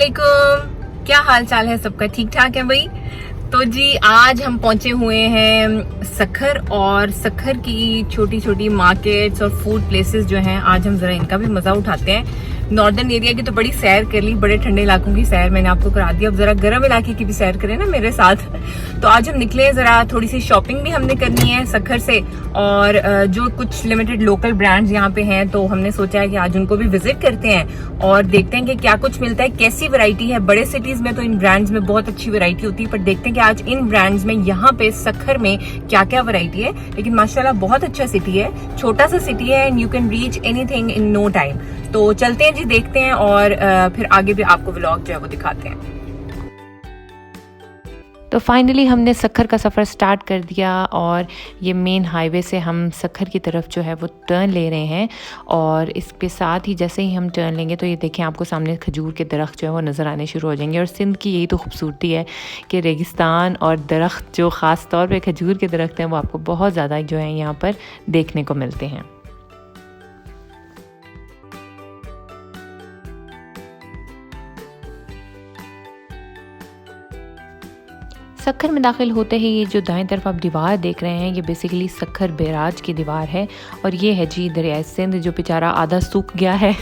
अस्सलामुअलैकुम, क्या हाल चाल है सबका? ठीक ठाक है भाई। तो जी आज हम पहुंचे हुए हैं सखर, और सखर की छोटी छोटी मार्केट्स और फूड प्लेसेस जो हैं, आज हम जरा इनका भी मजा उठाते हैं। नॉर्दर्न एरिया की तो बड़ी सैर कर ली, बड़े ठंडे इलाकों की सैर मैंने आपको करा दी, अब जरा गर्म इलाके की भी सैर करें ना मेरे साथ। तो आज हम निकले हैं, जरा थोड़ी सी शॉपिंग भी हमने करनी है सखर से, और जो कुछ लिमिटेड लोकल ब्रांड्स यहाँ पे हैं तो हमने सोचा है कि आज उनको भी विजिट करते हैं और देखते हैं कि क्या कुछ मिलता है, कैसी वैरायटी है। बड़े सिटीज में तो इन ब्रांड्स में बहुत अच्छी वैरायटी होती है, पर देखते हैं कि आज इन ब्रांड्स में यहाँ पे सखर में क्या क्या वैरायटी है। लेकिन माशाल्लाह बहुत अच्छा सिटी है, छोटा सा सिटी है and you can reach anything in no time. तो चलते हैं जी, देखते हैं और फिर आगे भी आपको व्लॉग जो है वो दिखाते हैं। तो फाइनली हमने सखर का सफ़र स्टार्ट कर दिया और ये मेन हाईवे से हम सखर की तरफ जो है वो टर्न ले रहे हैं। और इसके साथ ही जैसे ही हम टर्न लेंगे तो ये देखें आपको सामने खजूर के दरख्त जो है वो नज़र आने शुरू हो जाएंगे। और सिंध की यही तो खूबसूरती है कि रेगिस्तान और दरख्त जो ख़ास तौर पे खजूर के दरख्त हैं वो आपको बहुत ज़्यादा जो है यहाँ पर देखने को मिलते हैं। सखर में दाखिल होते ही ये जो दाएं तरफ आप दीवार देख रहे हैं, ये बेसिकली सखर बैराज की दीवार है। और ये है जी दरियाए सिंध, जो बेचारा आधा सूख गया है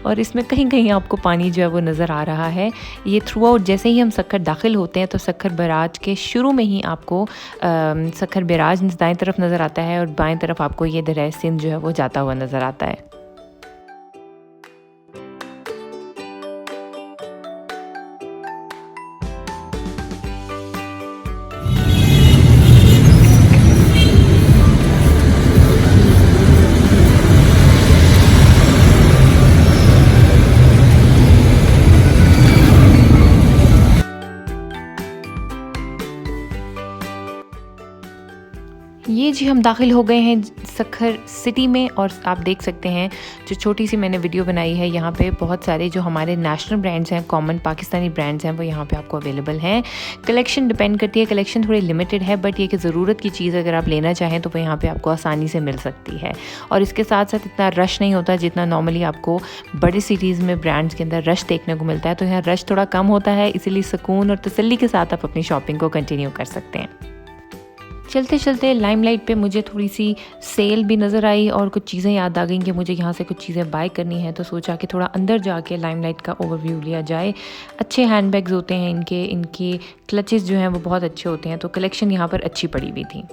और इसमें कहीं कहीं आपको पानी जो है वो नज़र आ रहा है। ये थ्रू आउट जैसे ही हम सखर दाखिल होते हैं तो सखर बैराज के शुरू में ही आपको सखर बैराज दाएं तरफ नज़र आता है और बाएं तरफ आपको ये दरियाए सिंध जो है वो जाता हुआ नज़र आता है। ये जी हम दाखिल हो गए हैं सखर सिटी में। और आप देख सकते हैं जो छोटी सी मैंने वीडियो बनाई है, यहाँ पे बहुत सारे जो हमारे नेशनल ब्रांड्स हैं, कॉमन पाकिस्तानी ब्रांड्स हैं, वो यहाँ पे आपको अवेलेबल हैं। कलेक्शन डिपेंड करती है, कलेक्शन थोड़ी लिमिटेड है, बट ये कि ज़रूरत की चीज़ अगर आप लेना चाहें तो वो यहाँ पे आपको आसानी से मिल सकती है। और इसके साथ साथ इतना रश नहीं होता जितना नॉर्मली आपको बड़ी सिटीज़ में ब्रांड्स के अंदर रश देखने को मिलता है। तो यहाँ रश थोड़ा कम होता है, इसीलिए सुकून और तसल्ली के साथ आप अपनी शॉपिंग को कंटिन्यू कर सकते हैं। चलते चलते लाइमलाइट पे मुझे थोड़ी सी सेल भी नज़र आई और कुछ चीज़ें याद आ गई कि मुझे यहाँ से कुछ चीज़ें बाय करनी है। तो सोचा कि थोड़ा अंदर जाके लाइमलाइट का ओवरव्यू लिया जाए। अच्छे हैंडबैग्स होते हैं इनके क्लचेस जो हैं वो बहुत अच्छे होते हैं। तो कलेक्शन यहाँ पर अच्छी पड़ी हुई थी।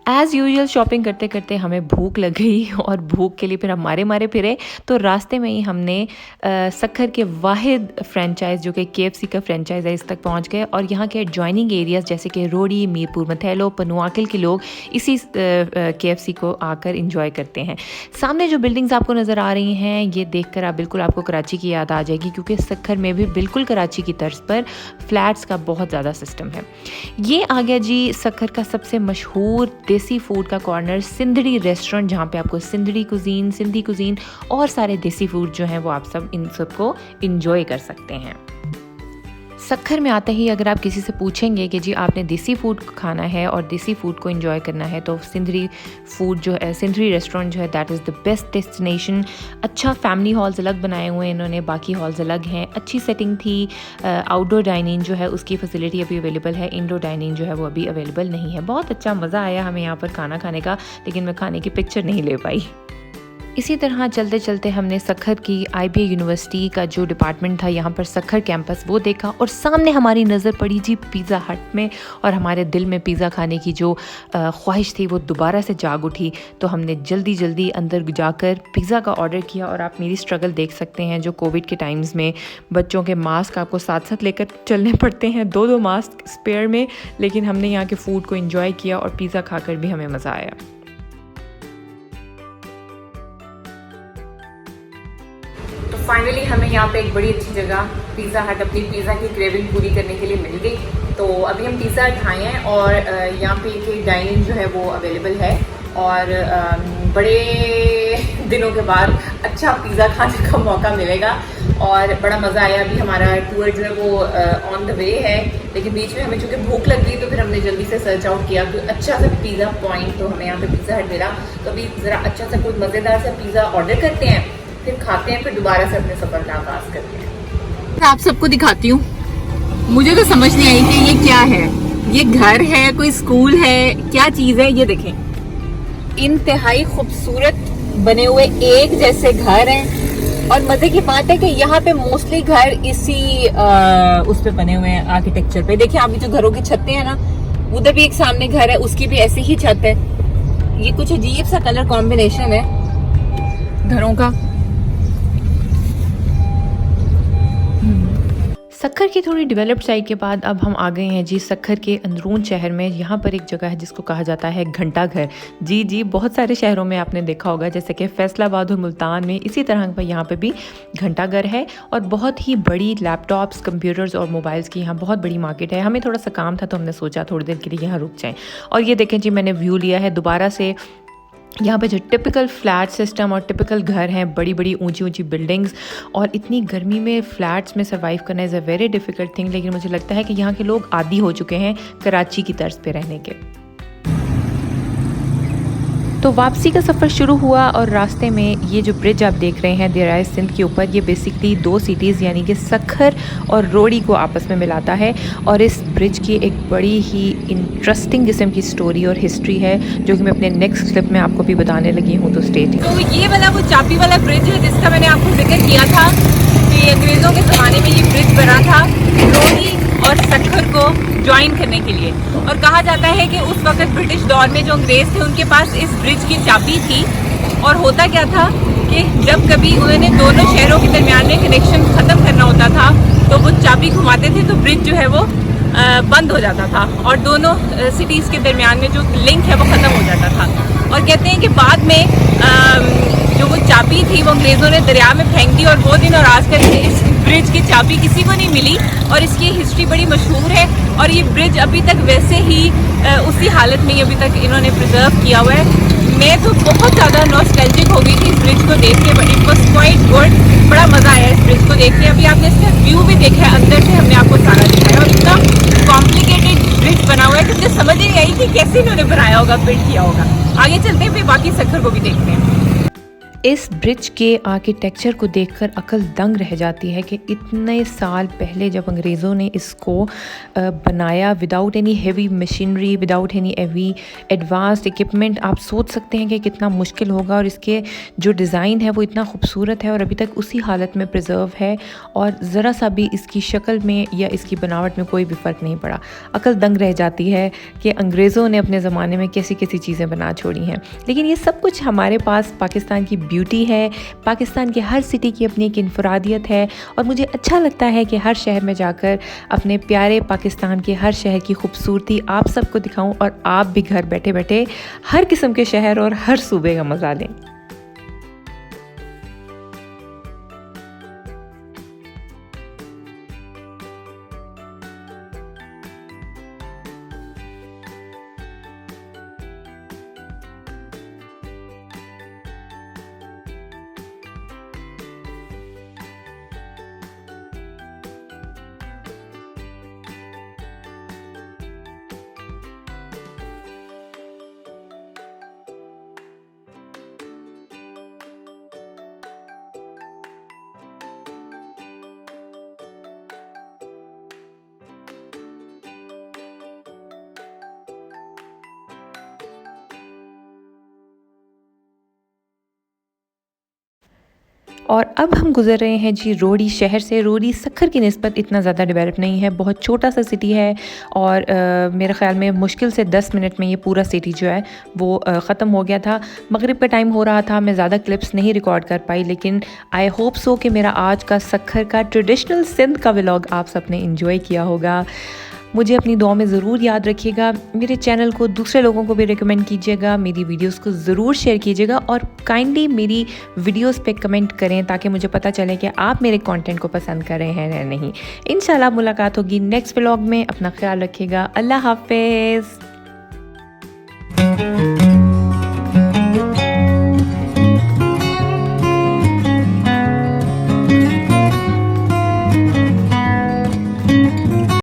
एज़ यूजुअल शॉपिंग करते करते हमें भूख लग गई और भूख के लिए फिर हम मारे फिरे। तो रास्ते में ही हमने सखर के वाहिद फ्रेंचाइज़ जो कि KFC का फ्रेंचाइज़ है, इस तक पहुंच गए। और यहाँ के एडजॉइनिंग एरियाज़ जैसे कि रोडी, मीरपुर मथैलो, पनुआकिल के लोग इसी KFC को आकर इंजॉय करते हैं। सामने जो बिल्डिंग्स आपको नज़र आ रही हैं, ये देख कर बिल्कुल आपको कराची की याद आ जाएगी, क्योंकि सखर में भी बिल्कुल कराची की तर्ज पर फ्लैट्स का बहुत ज़्यादा सिस्टम है। ये आ गया जी सखर का सबसे मशहूर देसी फूड का कॉर्नर, सिंधड़ी रेस्टोरेंट, जहाँ पे आपको सिंधड़ी कुजीन, सिंधी कुजीन और सारे देसी फूड जो हैं वो आप सब इन सबको इंजॉय कर सकते हैं। सखर में आते ही अगर आप किसी से पूछेंगे कि जी आपने देसी फूड खाना है और देसी फूड को एंजॉय करना है, तो सिंधड़ी फूड जो है, सिंधड़ी रेस्टोरेंट जो है, that is the best destination. अच्छा फैमिली हॉल्स अलग बनाए हुए हैं इन्होंने, बाकी हॉल्स अलग हैं। अच्छी सेटिंग थी। आउटडोर डाइनिंग जो है उसकी फैसिलिटी अभी अवेलेबल है, इंडोर डाइनिंग जो है वो अभी अवेलेबल नहीं है। बहुत अच्छा मज़ा आया हमें यहाँ पर खाना खाने का, लेकिन मैं खाने की पिक्चर नहीं ले पाई। इसी तरह चलते चलते हमने सखर की IBA यूनिवर्सिटी का जो डिपार्टमेंट था यहाँ पर सखर कैंपस, वो देखा। और सामने हमारी नज़र पड़ी जी पिज़्ज़ा हट में, और हमारे दिल में पिज़्ज़ा खाने की जो ख्वाहिश थी वो दोबारा से जाग उठी। तो हमने जल्दी जल्दी अंदर जाकर पिज़्ज़ा का ऑर्डर किया। और आप मेरी स्ट्रगल देख सकते हैं, जो कोविड के टाइम्स में बच्चों के मास्क आपको साथ साथ लेकर चलने पड़ते हैं, 2 मास्क स्पेयर में, लेकिन हमने यहाँ के फूड को एंजॉय किया और पिज़्ज़ा खाकर भी हमें मज़ा आया। फाइनली हमें यहाँ पे एक बड़ी अच्छी जगह पिज़्ज़ा हट, अपनी पिज़्ज़ा की क्रेविंग पूरी करने के लिए मिल गई। तो अभी हम पिज़्ज़ा हट आए हैं और यहाँ पे एक डाइनिंग जो है वो अवेलेबल है। और बड़े दिनों के बाद अच्छा पिज़्ज़ा खाने का मौका मिलेगा और बड़ा मज़ा आया। अभी हमारा टूर जो है वो ऑन द वे है, लेकिन बीच में हमें चूँकि भूख लग गई तो फिर हमने जल्दी से सर्च आउट किया कोई अच्छा सा पिज़्ज़ा पॉइंट। तो हमें यहाँ पे पिज़्ज़ा हट मिला, तो अभी ज़रा अच्छा सा कोई मज़ेदार सा पिज़्ज़ा ऑर्डर करते हैं, फिर खाते हैं, फिर दोबारा से अपने सफ़र का आगाज़ करते हैं। आप सबको दिखाती हूँ। मुझे तो समझ नहीं आई कि ये क्या है, ये घर है, कोई स्कूल है, क्या चीज है। ये देखें, इंतहाई खूबसूरत बने हुए एक जैसे घर हैं। और मजे की बात है कि यहाँ पे मोस्टली घर इसी उस पे बने हुए हैं, आर्किटेक्चर पे। देखिए अभी जो घरों की छतें हैं ना, उधर भी एक सामने घर है, उसकी भी ऐसी ही छत है। ये कुछ अजीब सा कलर कॉम्बिनेशन है घरों का। सक्खर की थोड़ी डेवलप्ड साइड के बाद अब हम आ गए हैं जी सक्खर के अंदरून शहर में। यहाँ पर एक जगह है जिसको कहा जाता है घंटा घर। जी बहुत सारे शहरों में आपने देखा होगा, जैसे कि फैसलाबाद और मुल्तान में इसी तरह पर यहाँ पे भी घंटा घर है। और बहुत ही बड़ी लैपटॉप्स, कंप्यूटर्स और मोबाइल्स की यहाँ बहुत बड़ी मार्केट है। हमें थोड़ा सा काम था तो हमने सोचा थोड़ी देर के लिए यहाँ रुक जाएँ। और ये देखें जी, मैंने व्यू लिया है दोबारा से। यहाँ पे जो टिपिकल फ्लैट सिस्टम और टिपिकल घर हैं, बड़ी बड़ी ऊंची ऊंची बिल्डिंग्स, और इतनी गर्मी में फ्लैट्स में सर्वाइव करना is a very difficult thing. लेकिन मुझे लगता है कि यहाँ के लोग आदी हो चुके हैं कराची की तर्ज पे रहने के। तो वापसी का सफ़र शुरू हुआ और रास्ते में ये जो ब्रिज आप देख रहे हैं दरियाए सिंध के ऊपर, ये बेसिकली दो सिटीज़ यानी कि सक्खर और रोड़ी को आपस में मिलाता है। और इस ब्रिज की एक बड़ी ही इंटरेस्टिंग किस्म की स्टोरी और हिस्ट्री है जो कि मैं अपने नेक्स्ट क्लिप में आपको भी बताने लगी हूँ, तो स्टे ट्यून्ड। तो ये वाला वो चाबी वाला ब्रिज है जिसका मैंने आपको जिक्र किया था कि अंग्रेज़ों के ज़माने में ये ब्रिज बना था रोड़ी और सक्खर को ज्वाइन करने के लिए। और कहा जाता है कि उस वक्त ब्रिटिश दौर में जो अंग्रेज़ थे उनके पास इस ब्रिज की चाबी थी। और होता क्या था कि जब कभी उन्होंने दोनों शहरों के दरमियान में कनेक्शन ख़त्म करना होता था तो वो चाबी घुमाते थे तो ब्रिज जो है वो बंद हो जाता था और दोनों सिटीज़ के दरमियान में जो लिंक है वो ख़त्म हो जाता था। और कहते हैं कि बाद में जो वो चाबी थी वो अंग्रेज़ों ने दरिया में फेंक दी और वो दिन और आज तक इस ब्रिज की चाबी किसी को नहीं मिली। और इसकी हिस्ट्री बड़ी मशहूर है और ये ब्रिज अभी तक वैसे ही उसी हालत में अभी तक इन्होंने प्रिजर्व किया हुआ है। मैं तो बहुत ज़्यादा नॉस्टैल्जिक हो गई थी इस ब्रिज को देख के, but it was quite good. बड़ा मज़ा आया इस ब्रिज को देख के। अभी आपने इसका व्यू भी देखा है, अंदर से हमने आपको सारा दिखाया। और इतना कॉम्प्लिकेटेड ब्रिज बना हुआ है कि मुझे समझ ही नहीं आई कि कैसे इन्होंने बनाया होगा, बिल्ड किया होगा। आगे चलते हैं, फिर बाकी सक्खर को भी देखते हैं। इस ब्रिज के आर्किटेक्चर को देखकर अकल दंग रह जाती है कि इतने साल पहले जब अंग्रेज़ों ने इसको बनाया without any heavy machinery, without any heavy advanced equipment, आप सोच सकते हैं कि कितना मुश्किल होगा। और इसके जो डिज़ाइन है वो इतना खूबसूरत है और अभी तक उसी हालत में प्रिजर्व है और ज़रा सा भी इसकी शक्ल में या इसकी बनावट में कोई भी फ़र्क नहीं पड़ा। अकल दंग रह जाती है कि अंग्रेज़ों ने अपने ज़माने में कैसी कैसी चीज़ें बना छोड़ी हैं। लेकिन ये सब कुछ हमारे पास पाकिस्तान की ब्यूटी है। पाकिस्तान के हर सिटी की अपनी एक इनफरादियत है और मुझे अच्छा लगता है कि हर शहर में जाकर अपने प्यारे पाकिस्तान के हर शहर की खूबसूरती आप सबको दिखाऊं और आप भी घर बैठे बैठे हर किस्म के शहर और हर सूबे का मज़ा लें। और अब हम गुजर रहे हैं जी रोड़ी शहर से। रोड़ी सक्खर की निस्बत इतना ज़्यादा डेवलप नहीं है, बहुत छोटा सा सिटी है और मेरे ख़्याल में मुश्किल से 10 मिनट में ये पूरा सिटी जो है वो ख़त्म हो गया था। मगरिब का टाइम हो रहा था, मैं ज़्यादा क्लिप्स नहीं रिकॉर्ड कर पाई, लेकिन आई होप सो कि मेरा आज का सक्खर का ट्रेडिशनल सिंध का व्लॉग आप सब ने इंजॉय किया होगा। मुझे अपनी दुआ में ज़रूर याद रखिएगा। मेरे चैनल को दूसरे लोगों को भी रिकमेंड कीजिएगा, मेरी वीडियोस को ज़रूर शेयर कीजिएगा और काइंडली मेरी वीडियोस पे कमेंट करें ताकि मुझे पता चले कि आप मेरे कंटेंट को पसंद कर रहे हैं या नहीं। इंशाल्लाह मुलाकात होगी नेक्स्ट व्लॉग में। अपना ख्याल रखिएगा। अल्लाह हाफ़िज़।